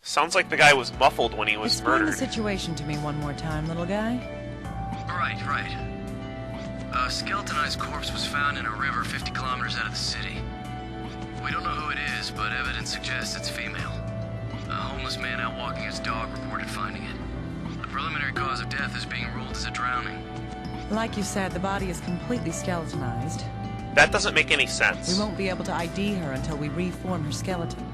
Sounds like the guy was muffled when he was Explain murdered. the situation to me one more time, little guy. Right. A skeletonized corpse was found in a river 50 kilometers out of the city. We don't know who it is, but evidence suggests it's female. A homeless man out walking his dog reported finding it. The preliminary cause of death is being ruled as a drowning. Like you said, the body is completely skeletonized. That doesn't make any sense. We won't be able to ID her until we reform her skeleton.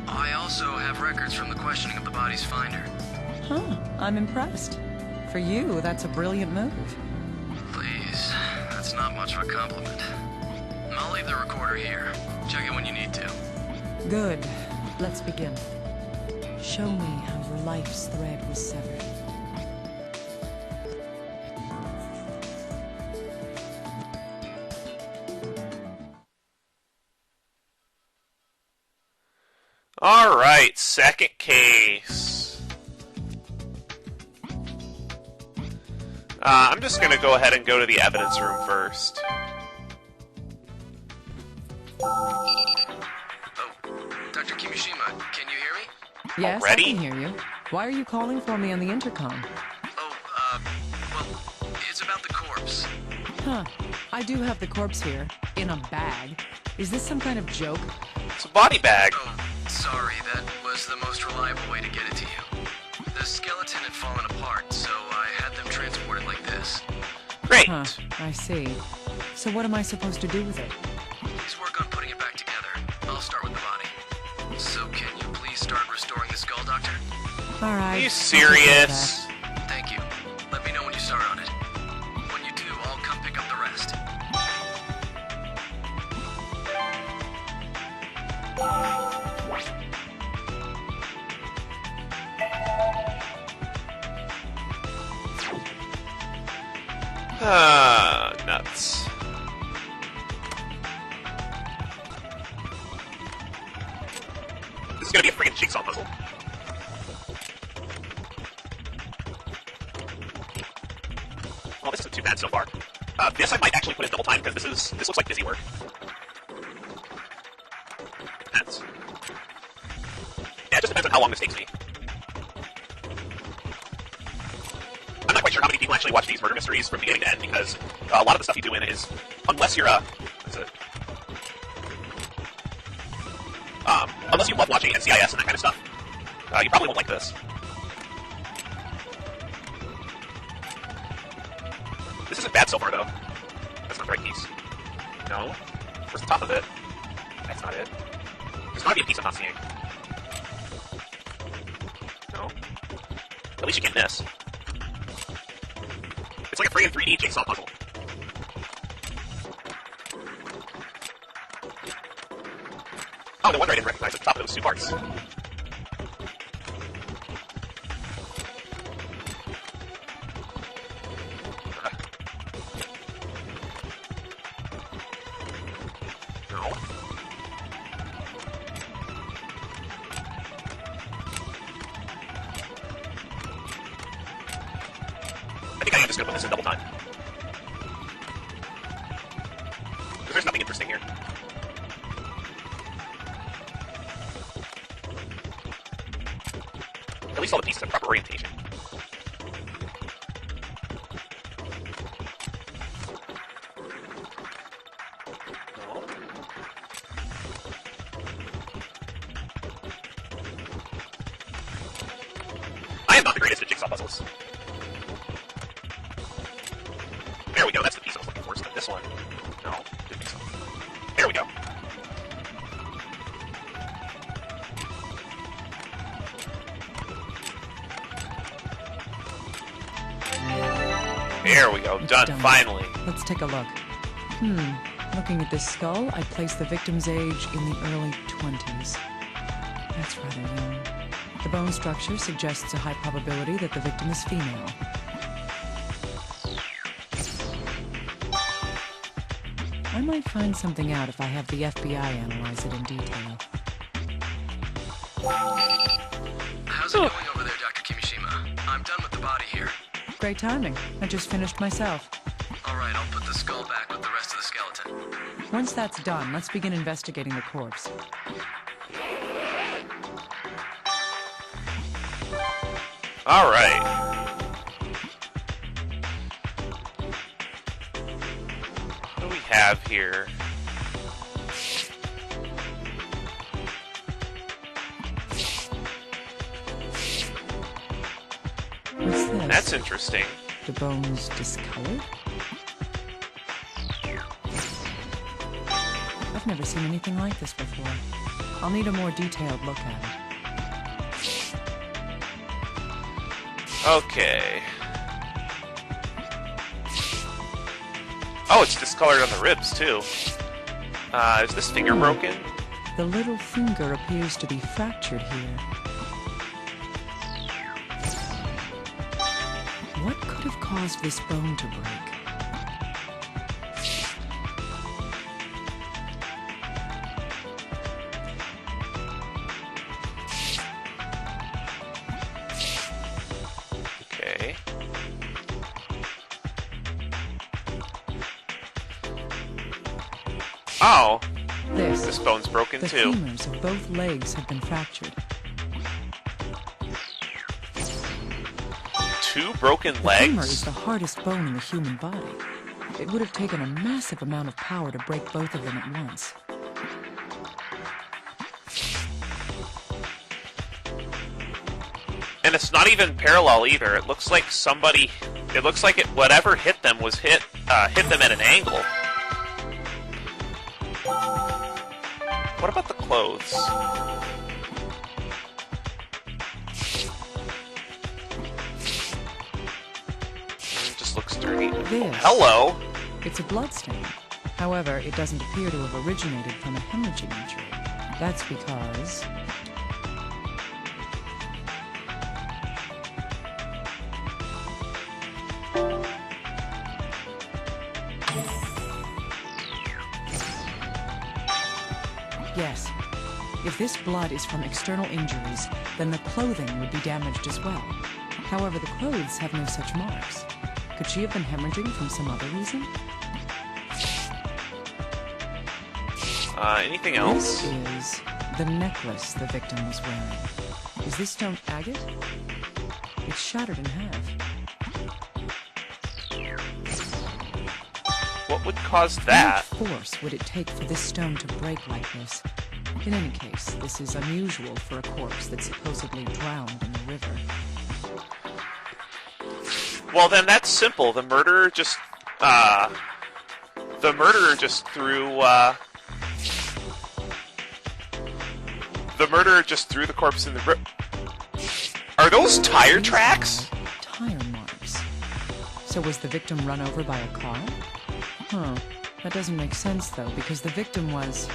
I also have records from the questioning of the body's finder. Huh, I'm impressed. For you, that's a brilliant move. Please, that's not much of a compliment. I'll leave the recorder here. Check it when you need to. Good. Let's begin. Show me how your life's thread was severed. Alright, second case. I'm just gonna go ahead and go to the evidence room first. Oh, Dr. Kimishima, can you hear me? Yes, Already? I can hear you. Why are you calling for me on the intercom? Well, it's about the corpse. Huh. I do have the corpse here, in a bag. Is this some kind of joke? It's a body bag. Oh, sorry, that was the most reliable way to get it to you. The skeleton had fallen apart, so I had them transported like this. Great. Huh, I see. So what am I supposed to do with it? Please work on putting it back together. I'll start with the body. So can you please start restoring the skull, Doctor? All right. Are you I'll take care of serious? Thank you. Let me know when you start on it. When you do, I'll come pick up the rest. Nuts. This is gonna be a freaking jigsaw puzzle. Well, this isn't too bad so far. This I might actually put in double time because this looks like busy work. Depends. Yeah, it just depends on how long this takes me. I'm not quite sure how many people actually watch these murder mysteries from beginning to end because a lot of the stuff you do in it is, unless you're unless you love watching NCIS and that kind of stuff, you probably won't like this. This isn't bad so far, though. That's not the right piece. No. Where's the top of it? That's not it. There's gotta be a piece I'm not seeing. No. At least you get this. It's like a freaking 3D jigsaw puzzle. Oh, no wonder I didn't recognize the top of those two parts. No. I think I am just gonna put this in double time. Because there's nothing interesting here. At least all the pieces have proper orientation. No. I am not the greatest at jigsaw puzzles. There we go, that's the piece I was looking for. So this one. No, didn't think so. There we go. There we go, done, finally. Let's take a look. Looking at this skull, I'd place the victim's age in the early 20s. That's rather young. The bone structure suggests a high probability that the victim is female. I might find something out if I have the FBI analyze it in detail. How's it going over there, Dr. Kimishima? I'm done with the body here. Great timing. I just finished myself. All right, I'll put the skull back with the rest of the skeleton. Once that's done, let's begin investigating the corpse. Alright. What do we have here? What's this? That's interesting. The bones discolored? I've never seen anything like this before. I'll need a more detailed look at it. Okay. Oh, it's discolored on the ribs, too. Is this finger broken? The little finger appears to be fractured here. What could have caused this bone to break? Okay. Oh, this bone's broken The too. femurs of both legs have been fractured. Two broken The femur is legs? the hardest bone in the human body. It would have taken a massive amount of power to break both of them at once. And it's not even parallel either. It looks like somebody... It looks like whatever hit them was hit them at an angle. What about the clothes? It just looks dirty. This. Hello! It's a bloodstain. However, it doesn't appear to have originated from a hemorrhaging injury. That's because... Yes. If this blood is from external injuries, then the clothing would be damaged as well. However, the clothes have no such marks. Could she have been hemorrhaging from some other reason? Anything else? This is the necklace the victim was wearing. Is this stone agate? It's shattered in half. What would cause that? How much force would it take for this stone to break like this? In any case, this is unusual for a corpse that's supposedly drowned in the river. Well, then that's simple. The murderer just threw the corpse in the river. Are those tire tracks? Tire marks. So was the victim run over by a car? Huh. That doesn't make sense, though, because the victim was...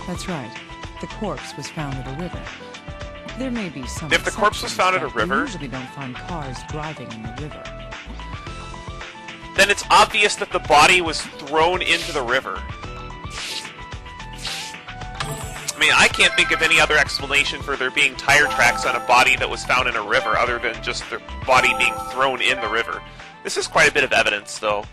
That's right. The corpse was found at a river. There may be some If the corpse was found at a exceptions, but river- we usually don't find cars driving in the river. Then it's obvious that the body was thrown into the river. I mean, I can't think of any other explanation for there being tire tracks on a body that was found in a river other than just the body being thrown in the river. This is quite a bit of evidence, though.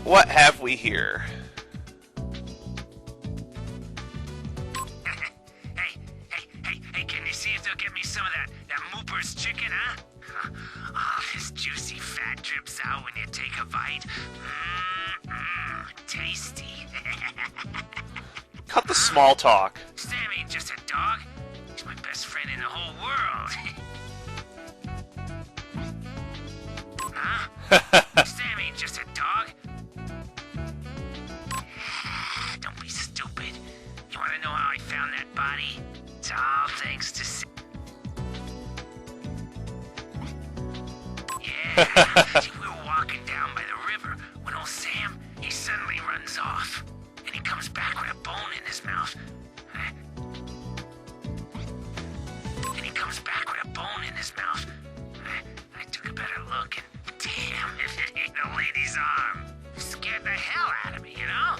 What have we here? Hey, can you see if they'll get me some of that Mooper's chicken, huh? Oh, this juicy fat drips out when you take a bite. Tasty. Cut the small talk. Sam ain't just a dog. He's my best friend in the whole world. Huh? Sam ain't just a dog. Don't be stupid. You want to know how I found that body? It's all thanks to Sam. Yeah, see, we were walking down by the river when old Sam, he suddenly runs off. And he comes back with a bone in his mouth. I took a better look and damn if it ain't a lady's arm. It scared the hell out of me, you know?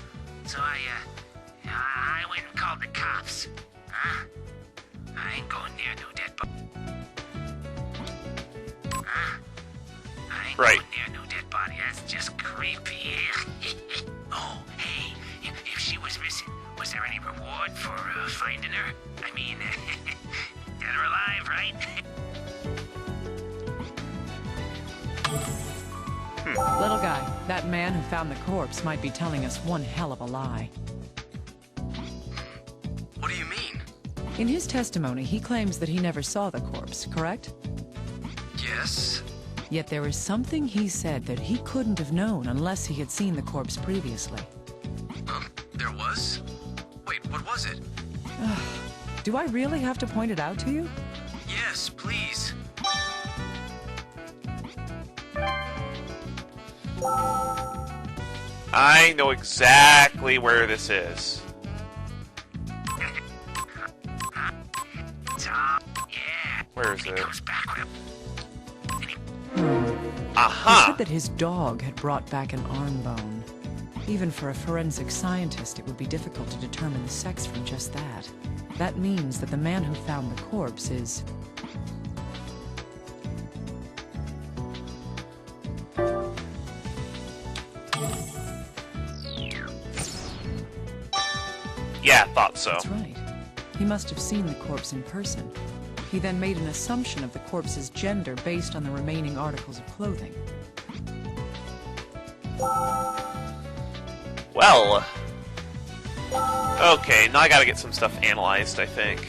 So I went and called the cops. Huh? I ain't going near no dead body. Right. There, no dead body. That's just creepy. Oh, hey, if she was missing, was there any reward for finding her? I mean, dead or alive, right? Little guy, that man who found the corpse might be telling us one hell of a lie. What do you mean? In his testimony, he claims that he never saw the corpse, correct? Yes? Yet there is something he said that he couldn't have known unless he had seen the corpse previously. There was? Wait, what was it? Do I really have to point it out to you? Yes, please. I know exactly where this is. Where is it? Goes back with He Aha! said that his dog had brought back an arm bone. Even for a forensic scientist, it would be difficult to determine the sex from just that. That means that the man who found the corpse is... Yeah, thought so. That's right. He must have seen the corpse in person. He then made an assumption of the corpse's gender based on the remaining articles of clothing. Well... Okay, now I gotta get some stuff analyzed, I think.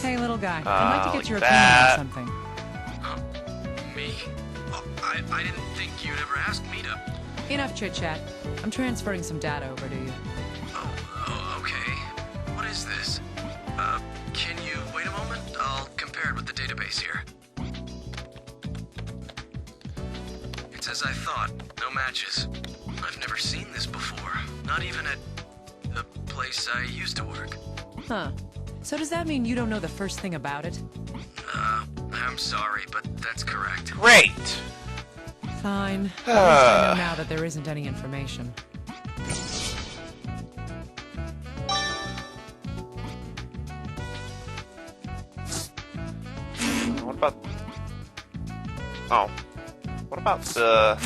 Hey, little guy, I'd like to like get your that. opinion on something. Me? Oh, I didn't think you'd ever ask me to... Enough chit-chat. I'm transferring some data over to you. Oh, okay. What is this? Can you wait a moment? I'll compare it with the database here. It's as I thought. No matches. I've never seen this before. Not even at the place I used to work. Huh. So does that mean you don't know the first thing about it? I'm sorry, but that's correct. Great! Fine. At least I know now that there isn't any information. What about... Oh. What about the...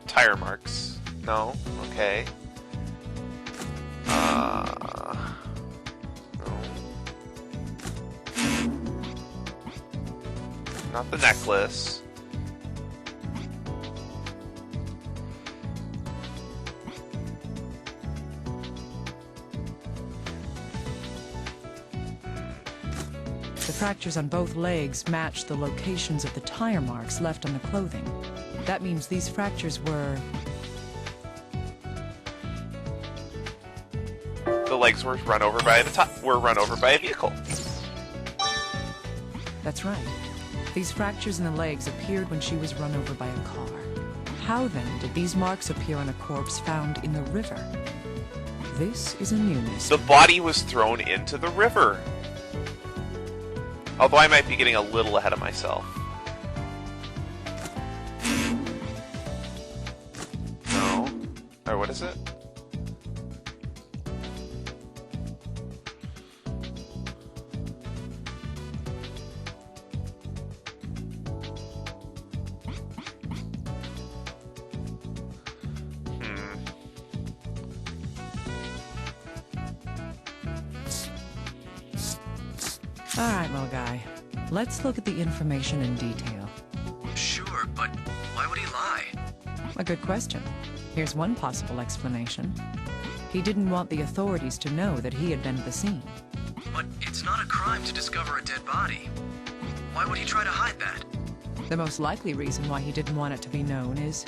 tire marks? No? Okay. No. Not the necklace. The fractures on both legs match the locations of the tire marks left on the clothing. That means these fractures were... The legs were run over by a vehicle. That's right. These fractures in the legs appeared when she was run over by a car. How then did these marks appear on a corpse found in the river? This is a new mystery. The body was thrown into the river. Although I might be getting a little ahead of myself. No. Or what is it? Alright, little guy. Let's look at the information in detail. Sure, but why would he lie? A good question. Here's one possible explanation. He didn't want the authorities to know that he had been at the scene. But it's not a crime to discover a dead body. Why would he try to hide that? The most likely reason why he didn't want it to be known is...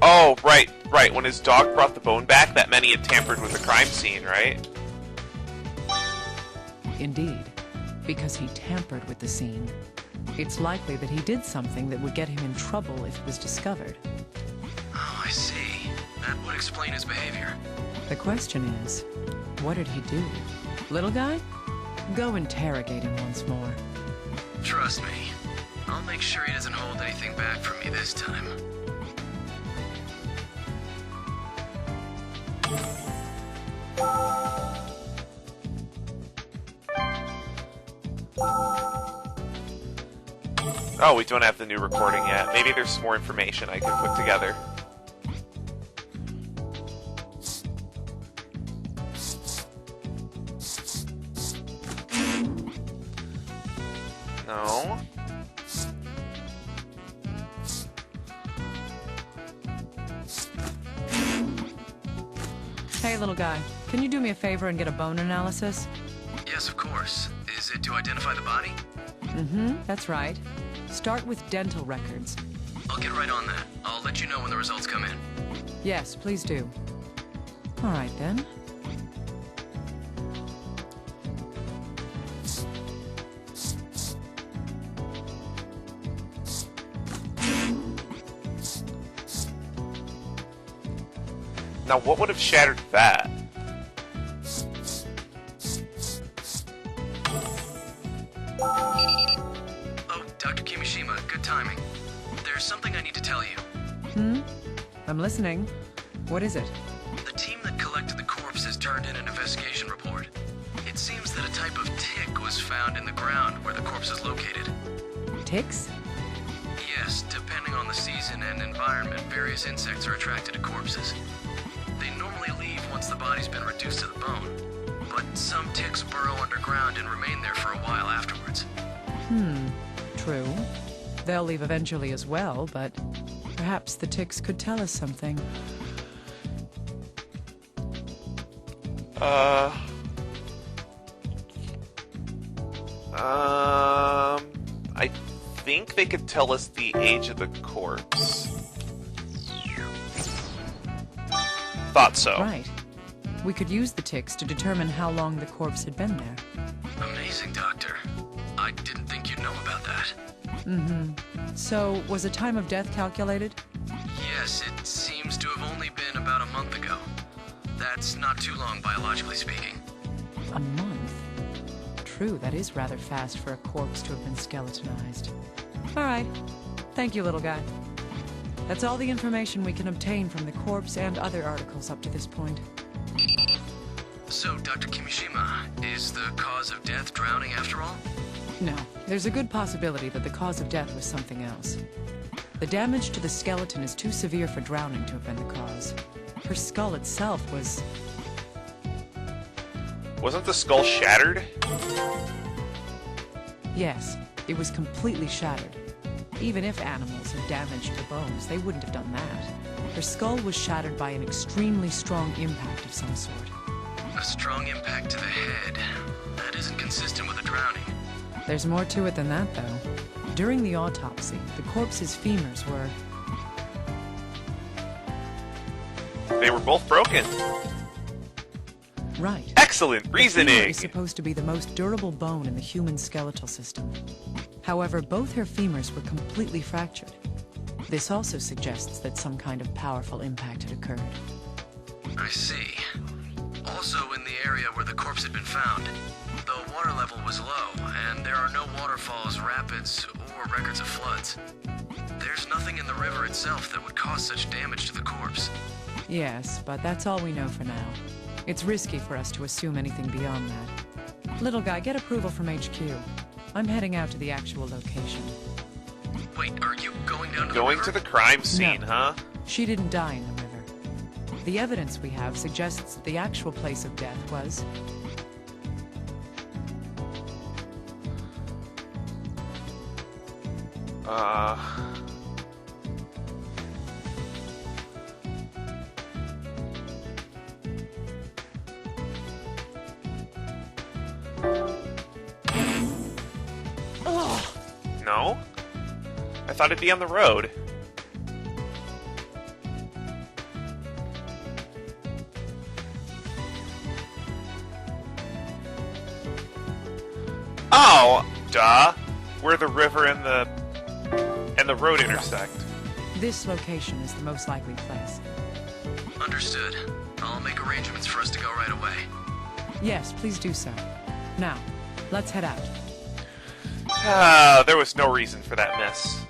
Oh, right. When his dog brought the bone back, that meant he had tampered with the crime scene, right? Indeed, because he tampered with the scene. It's likely that he did something that would get him in trouble if it was discovered. Oh, I see. That would explain his behavior. The question is, what did he do? Little guy? Go interrogate him once more. Trust me, I'll make sure he doesn't hold anything back from me this time. Oh, we don't have the new recording yet. Maybe there's some more information I can put together. No. Hey, little guy. Can you do me a favor and get a bone analysis? Yes, of course. Is it to identify the body? Mm-hmm, that's right. Start with dental records. I'll get right on that. I'll let you know when the results come in. Yes, please do. All right, then. Now, what would have shattered that? Oh, Dr. Kimishima, good timing. There's something I need to tell you. Hmm? I'm listening. What is it? The team that collected the corpse has turned in an investigation report. It seems that a type of tick was found in the ground where the corpse is located. Ticks? Yes, depending on the season and environment, various insects are attracted to corpses. They normally leave once the body's been reduced to the bone, but some ticks burrow underground and remain there for a while afterwards. True. They'll leave eventually as well, but perhaps the ticks could tell us something. I think they could tell us the age of the corpse. Thought so. Right. We could use the ticks to determine how long the corpse had been there. Amazing, Doctor. I didn't think you'd know about that. So, was a time of death calculated? Yes, it seems to have only been about a month ago. That's not too long, biologically speaking. A month? True, that is rather fast for a corpse to have been skeletonized. All right. Thank you, little guy. That's all the information we can obtain from the corpse and other articles up to this point. So, Dr. Kimishima, is the cause of death drowning after all? No, there's a good possibility that the cause of death was something else. The damage to the skeleton is too severe for drowning to have been the cause. Her skull itself was... Wasn't the skull shattered? Yes, it was completely shattered. Even if animals had damaged the bones, they wouldn't have done that. Her skull was shattered by an extremely strong impact of some sort. A strong impact to the head. That isn't consistent with a drowning. There's more to it than that, though. During the autopsy, the corpse's femurs were... They were both broken. Right. Excellent The femur reasoning! is supposed to be the most durable bone in the human skeletal system. However, both her femurs were completely fractured. This also suggests that some kind of powerful impact had occurred. I see. Also, in the area where the corpse had been found, the water level was low, and there are no waterfalls, rapids, or records of floods. There's nothing in the river itself that would cause such damage to the corpse. Yes, but that's all we know for now. It's risky for us to assume anything beyond that. Little guy, get approval from HQ. I'm heading out to the actual location. Wait, are you going down to the Going river? to the crime scene, No. huh? She didn't die in the river. The evidence we have suggests that the actual place of death was... No? I thought it'd be on the road. Oh, duh. Where the river and the road intersect. This location is the most likely place. Understood. I'll make arrangements for us to go right away. Yes, please do so. Now, let's head out. There was no reason for that miss.